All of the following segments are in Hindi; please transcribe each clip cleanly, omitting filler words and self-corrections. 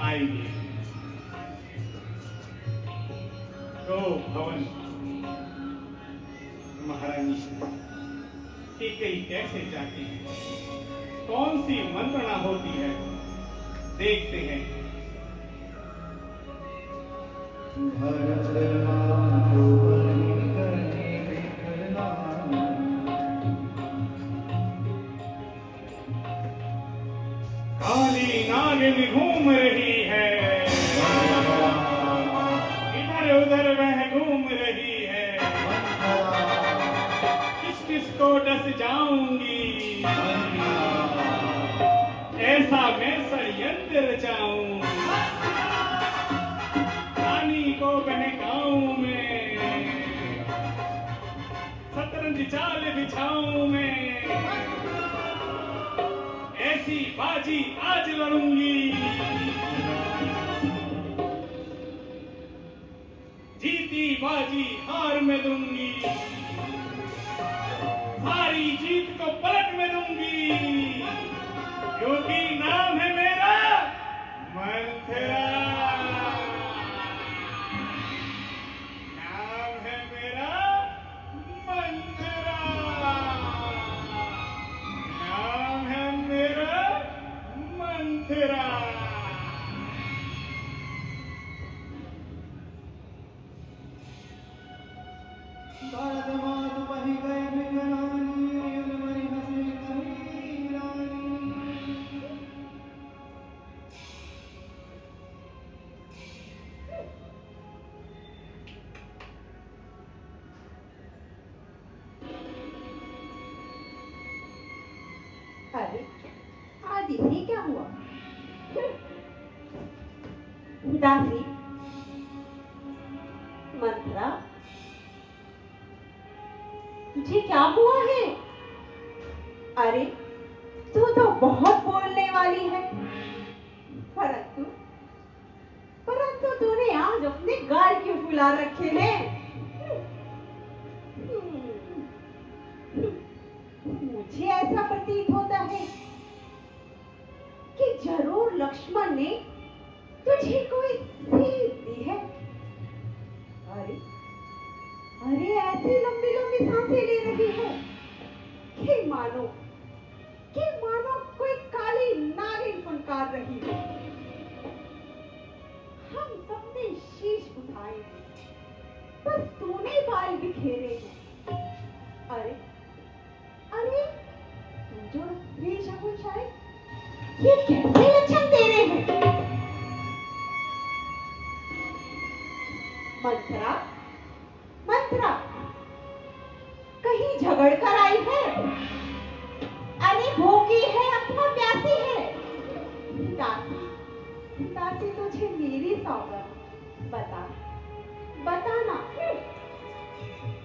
आएंगे तो भवन महारानी कैकेयी कैसे जाती है, कौन सी मंत्रणा होती है, देखते हैं। काली नागिन घूम रही है, इधर उधर वह घूम रही है, किस किस को डस जाऊंगी, ऐसा मैं षड्यंत्र रचाऊं, रानी को बहकाऊं मैं, शतरंज चाल बिछाऊं मैं, ऐसी बाजी आज लड़ूंगी, जीती बाजी हार में दूंगी, सारी जीत को पलट में दूंगी, क्योंकि नाम है मेरा मंथरा, नाम है मेरा मंथरा, नाम है मेरा मंथरा। अरे आज इन्हें क्या हुआ? दासी, मंत्रा, तुझे क्या हुआ है? अरे तू तो बहुत बोलने वाली है, परंतु परंतु तूने आज अपने गाल क्यों फुला रखे हैं? मुझे ऐसा प्रतीत होता है कि जरूर लक्ष्मण ने तुझे कोई सीख दी है। अरे अरे ऐसी लंबी लंबी सांसें ले रही है कि मानो कोई काली नागिन फुंकार रही है। हम सबने शीश उठाए पर तूने बाल बिखेरे हैं। अरे अरे तू जो बेशकुन शायद ये कैसे लक्षण दे रहे हैं? मंत्रा, मंत्रा, कहीं झगड़ कर आई है? अरे भूखी है अथवा प्यासी है? दासी, दासी तुझे मेरी सौगंध, बता, बताना,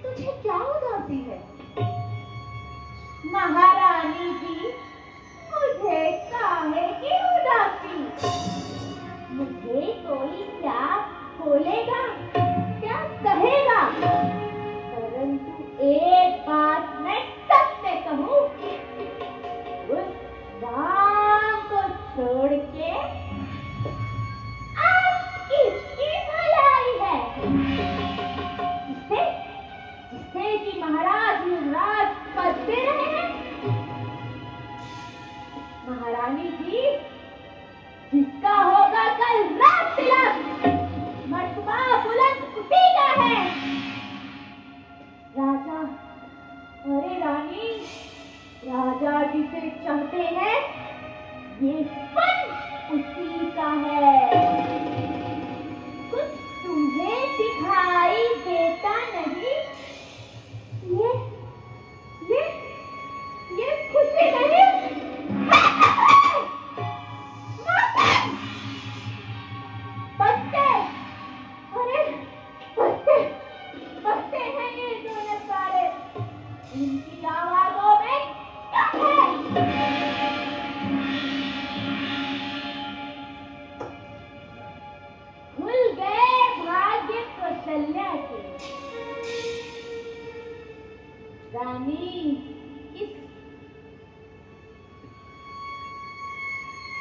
तुझे क्या उदासी है? महारानी जी, मुझे काहे की उदासी? मुझे कोई क्या बोलेगा, क्या कहेगा, परंतु एक बात मैं सत्य कहूँ, उस राम को छोड़ के आज किसकी भलाई है? जिसे जिसे कि महाराज युवराज पद दे रहे हैं। महारानी जी, जिसका होगा कल रात तिलक, मर्तबा बुलंद उसी का है। राजा, अरे रानी, राजा जिसे चाहते हैं ये फन उसी का है। कुछ तुम्हें दिखाई देता नहीं? ये खुशी नहीं, बचते, अरे बचते हैं ये जो नजारे, इनकी आवाजों में क्या है? भूल गए भाग्य कौशल्या के। रानी,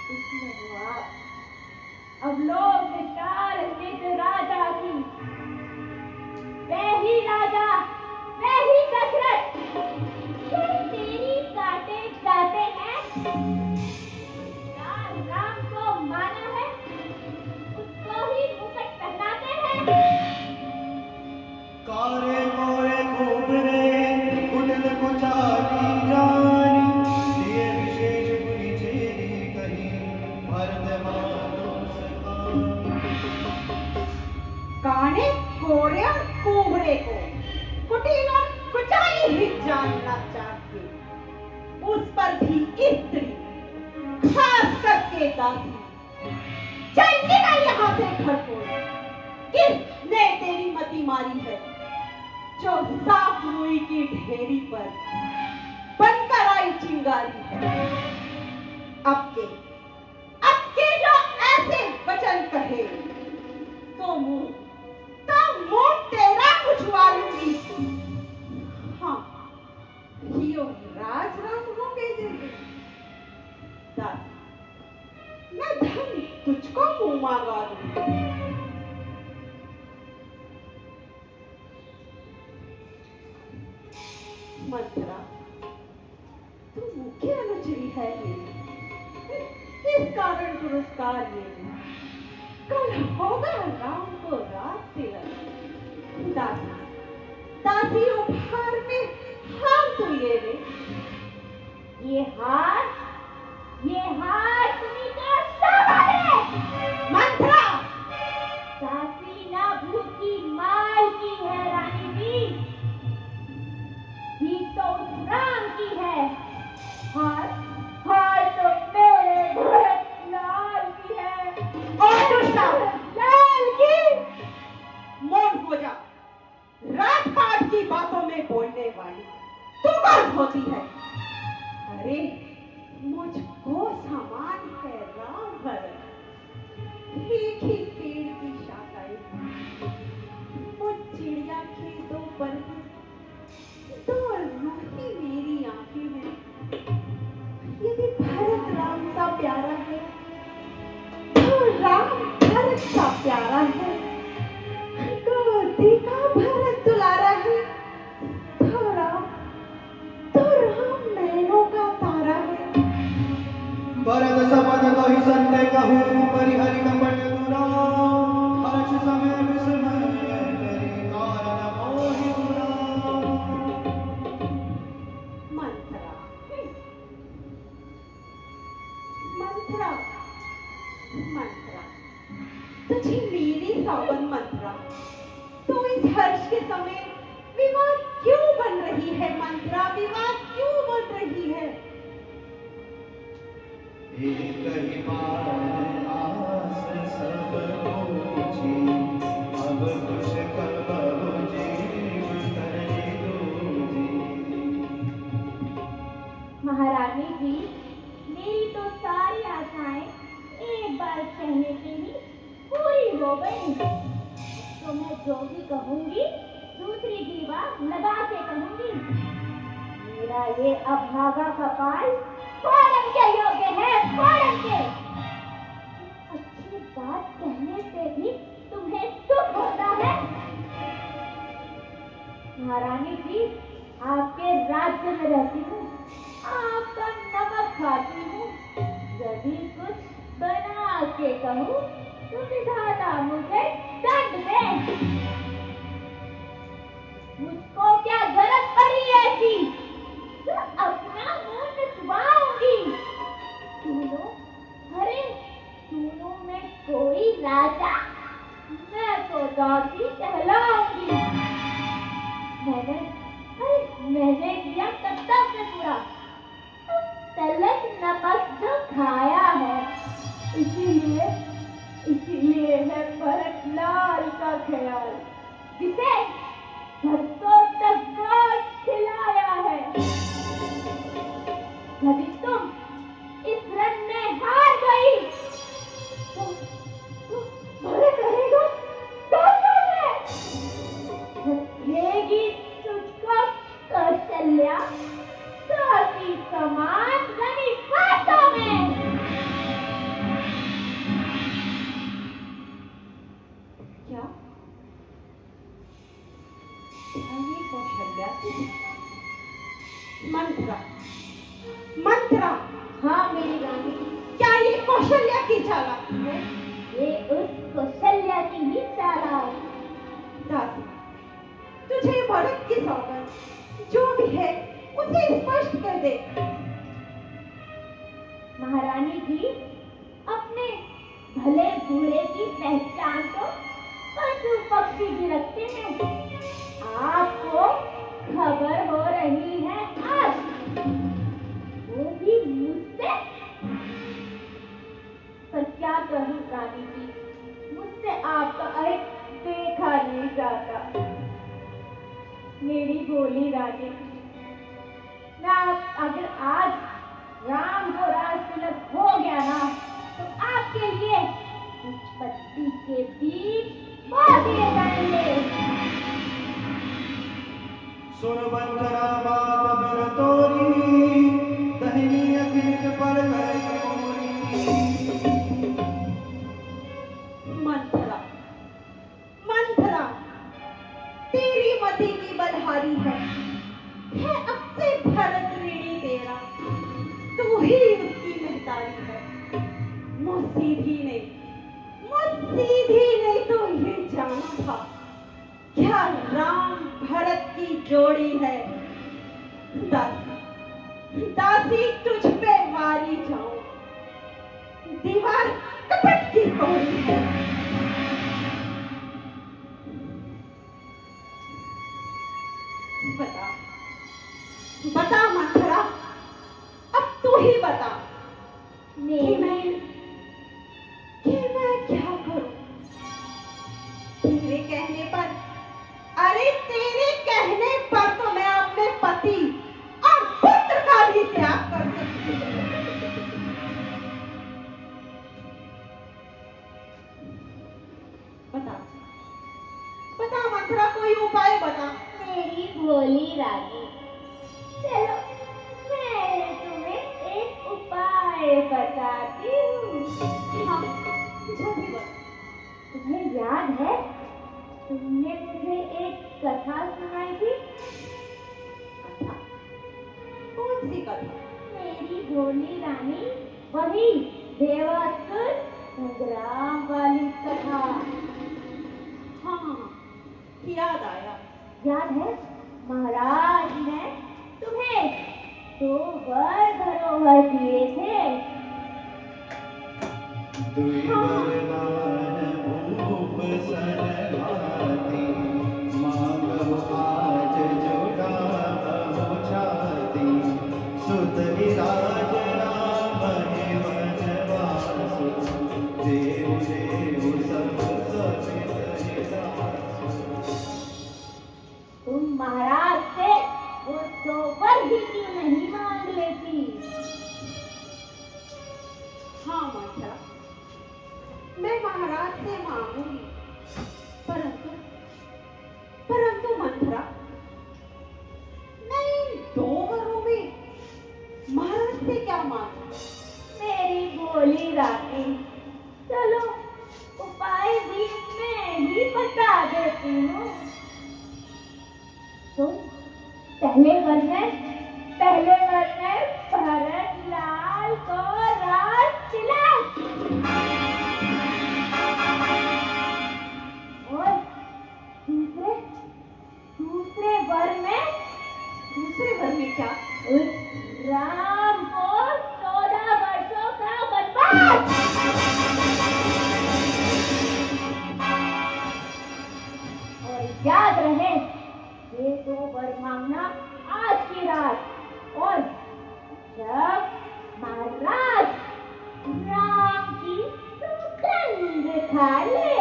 इसमें हुआ, अब गोरे और कुबड़े को कुटिल और कुचाई ही जानना चाहिए, उस पर भी स्त्री, खास करके दासी। चल निकल यहाँ से खरगोश, किसने तेरी मति मारी है जो साफ रुई की ढेरी पर बनकर आई चिंगारी है? अब के जो ऐसे वचन कहे तो मुंह तेरा कुछवा लूंगी। हाँ, यो राज राम होंगे जैसे दास, मैं धन तुझको मुंह मांगा दूंगी। मंत्रा, तू मुख्य अनुचरी है मेरी, इस कारण पुरस्कार ले ले। कल होगा राम को रात तिलक। दासी उपहार में हार तो ये ले। ये हार तुम्ही का सामान है। मंत्रा, दासी ना भूखी माल की है रानी जी, जीत तो उस राम की है। हार तो मेरे भरत लाल की है। और दुष्टा लाल की मौन हो जा। रात पाट की बातों में बोलने वाली तू कौन होती है? अरे मुझको समान है राम भरत, एक ही पेड़ की शाखाएं, मुझ चिड़िया के दो पंख, दो रूही मेरी आंखें हैं। यदि भरत राम सा प्यारा है तो राम भरत सा प्यारा है, गोदी का भरत दुलारा है तो राम नैनों का तारा है। भरत सपद कहि संते कहूँ परिहरि कपट दूरा, हर्ष समय विस्मय करि कारण मोहि सुरा। मंत्रा, तुझे मेरी सौगंध मंत्रा, तू इस हर्ष के समय विवाद क्यों बन रही है? मंत्रा, विवाद क्यों बन रही है? एक ही बार आस सब पूछी, अब कुछ कबहु जीव करे दूजी। महारानी जी, मेरी तो सारी आशाएं एक बार कहने पे ही पूरी हो गई। तो मैं जो भी कहूंगी दूसरी दीवा लगा के कहूंगी। मेरा ये अभागा कपाल फोड़न के योग्य है, फोड़न के। अच्छी बात कहने पे भी तुम्हें दुख होता है। महारानी जी, आपके राज्य में रहती हूँ, आपका नमक खाती हूँ। यदि कुछ बना के कहूँ तो विधाता मुझे दंड दे। मुझको क्या गरज पड़ी ऐसी तो अपना मुंह निचवाऊंगी। सुनो में कोई राजा, मैं तो दासी कहलाऊंगी। मैंने किया कर्तव्य पूरा, तलक नमक जो खाया है, इसीलिए है भरत लाल का ख्याल, जिसे बरसों तक गोद खिलाया है। यदि तुम इस रण में हार गई तो भरत रहेगा दासों में, रखेगी तुझको कौशल्या दासी समान रनिवासों में। क्या ये कौशल्या की? मंत्रा, हाँ मेरी रानी, क्या ये कौशल्या की चालाकी है? ये उस कौशल्या की ही चालाक। दासी, तुझे भरत की सौगंध जो भी है उसे स्पष्ट कर दे। महारानी जी, अपने भले बुरे की पहचान तो पशु पक्षी भी रखते हैं। आपको खबर हो रही है आज, वो भी मुझसे। पर क्या कहूँ रानी जी, मुझसे आपका अहित देखा नहीं जाता। मेरी भोली रानी, मैं अगर आज राम को राज तिलक हो गया ना, तो आपके लिए इस पत्ती के बीच बो दिए जाएंगे। सुन मंथरा बात फिर तोरी, दहिनी अखिल पर गई मोरी। मंथरा, मंथरा, तेरी मति की बलहारी है अब से भरत ऋणी तेरा, तू ही उसकी महतारी है। मुझ सीधी नहीं तो ये जाना था, क्या राम भरत की जोड़ी है। दासी तुझ पे मारी जाऊं, दीवार कपट की तोड़ी है। बता मंथरा, अब तू ही बता कि मैं क्या करूं। तेरे कहने पर, अरे तेरे कहने पर तो मैं अपने पति और पुत्र का भी त्याग कर सकती हूँ। बता मंथरा, कोई उपाय बता। मेरी भोली रानी, चलो मैं तुम्हें एक उपाय बताती हूँ। हाँ, जल्दी बता। तुम्हें याद है, तुमने मुझे एक कथा सुनाई थी? कथा? कौन सी कथा? मेरी भोली रानी, वही देवासुर संग्राम वाली कथा। हाँ, याद आया। याद है, महाराज ने तुम्हें 2 वर धरोहर दिए थे। दुई वरदान भूप सरभाती, मांगो आज जोड़ावो छाती। सुत विराज राम वनवासु, देव देव सब सहित दासु। तुम महाराज से वो 2 वर भी क्यों नहीं मांग लेती? हाँ मंथरा, मैं महाराज से मांगूंगी, परंतु मंथरा, मैं इन 2 वरों में महाराज से क्या मांगूं? मेरी भोली रानी, चलो उपाय भी मैं ही बता देती हूँ। तो पहले वर में भरत लाल को राज तिलक, और दूसरे वर में क्या? उस राम को 14 वर्षों का वनवास। और याद रहे, ये 2 वर मांगना आज की रात, और जब महाराज राम की सुगंध खा ले।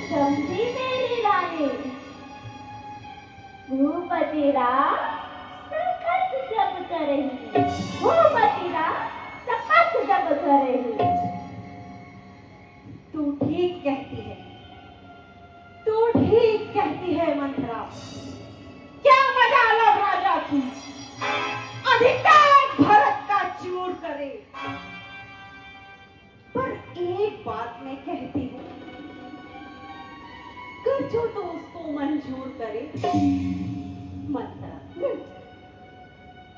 समझी मेरी रानी? भूपति राम शपथ जब करेगी, भूपति राम शपथ जब करेगी। तू ठीक कहती है मंथरा। क्या मजाल राजा की अधिकार भरत का चूर करे। पर एक बात मैं कहती हूँ, कर जो तो उसको मंजूर करे। मंथरा,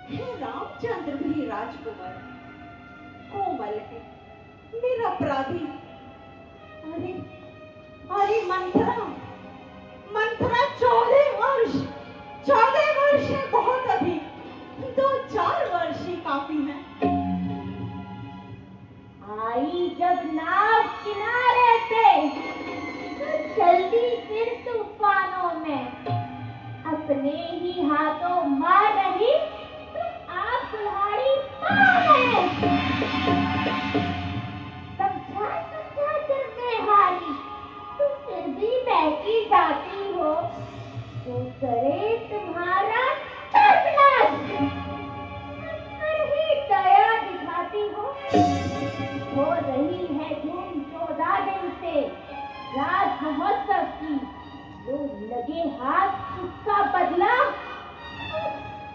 हे रामचंद्र भी राजकुमार कोमल है, निरपराधी। अरे मंथरा, 14 वर्ष है बहुत अधिक, 2-4 वर्ष ही काफी है। आई जब नाव किनारे से चलती फिर तूफानों में अपने ही हाथों मार रही तुम आप कुल्हाड़ी मार समझा समझा कर मैं हारी तुम फिर भी बहकी जाती हो तो करे तुम्हारा सर्वनाश पर ही दया दिखाती हो रही है धूम 14 दिन से राज महोत्सव की जो लगे हाथ उसका बदला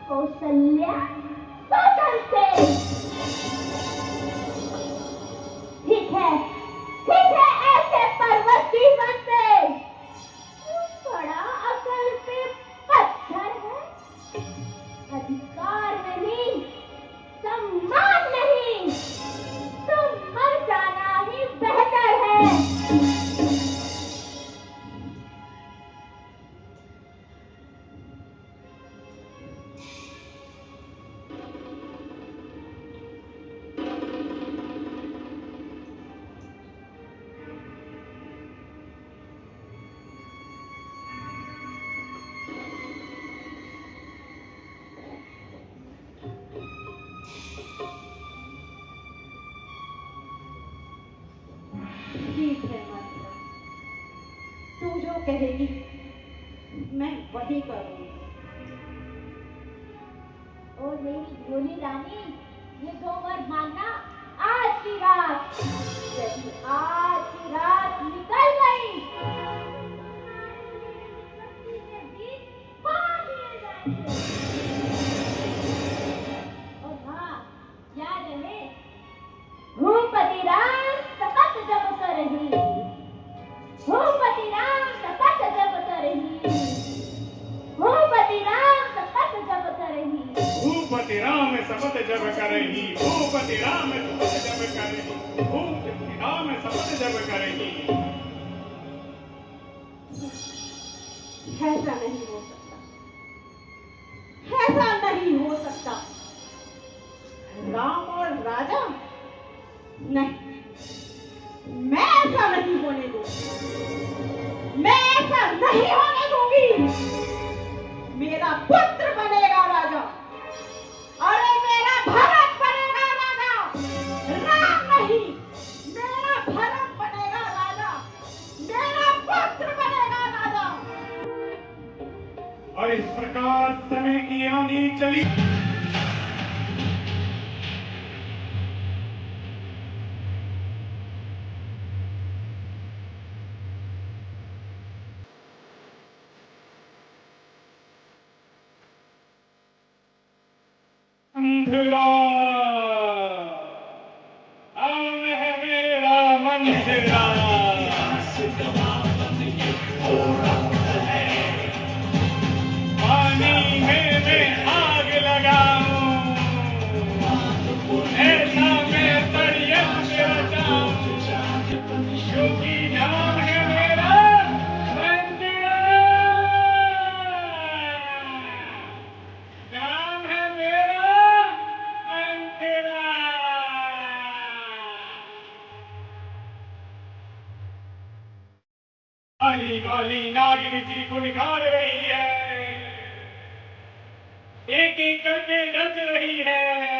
कौशल्या सौतन से ठीक है ऐसे पर्वत जीवन पे बड़ा अकल पे पत्थर है अधिकार नहीं सम्मान नहीं तुम मर जाना ही बेहतर है ठीक है माता, तू जो कहेगी मैं वही करूंगी। ओ मेरी भोली रानी ये दो वर मानना आज की रात यदि आज की रात निकल गई पति के बीच बांध दिए जाएंगे और हाँ याद रहे भूपति राम शपथ जब कर रही भूपति राम शपथ जब कर रही भूपति राम शपथ जब कर रही भूपति राम शपथ जब करही भूपति राम शपथ जब करही भूपति राम शपथ जब करही। ऐसा नहीं हो सकता, ऐसा नहीं हो सकता। राम और राजा नहीं, मैं ऐसा नहीं होने दूंगी, मैं ऐसा नहीं होने दूंगी। मेरा पुत्र बनेगा राजा, अरे मेरा भरत बनेगा राजा, राम नहीं। मेरा भरत बनेगा राजा, मेरा पुत्र बनेगा राजा। और इस प्रकार समय की आंधी चली। मंदिरा आम है मेरा मंदिरा पानी में मैं आग लगाऊं ऐसा मैं षड्यंत्र रचाऊं क्योंकि नाम है मेरा मंदिरा नाम है मेरा मंदिरा। काली काली नागिन जी को निकाल रही है एक एक करके रच रही है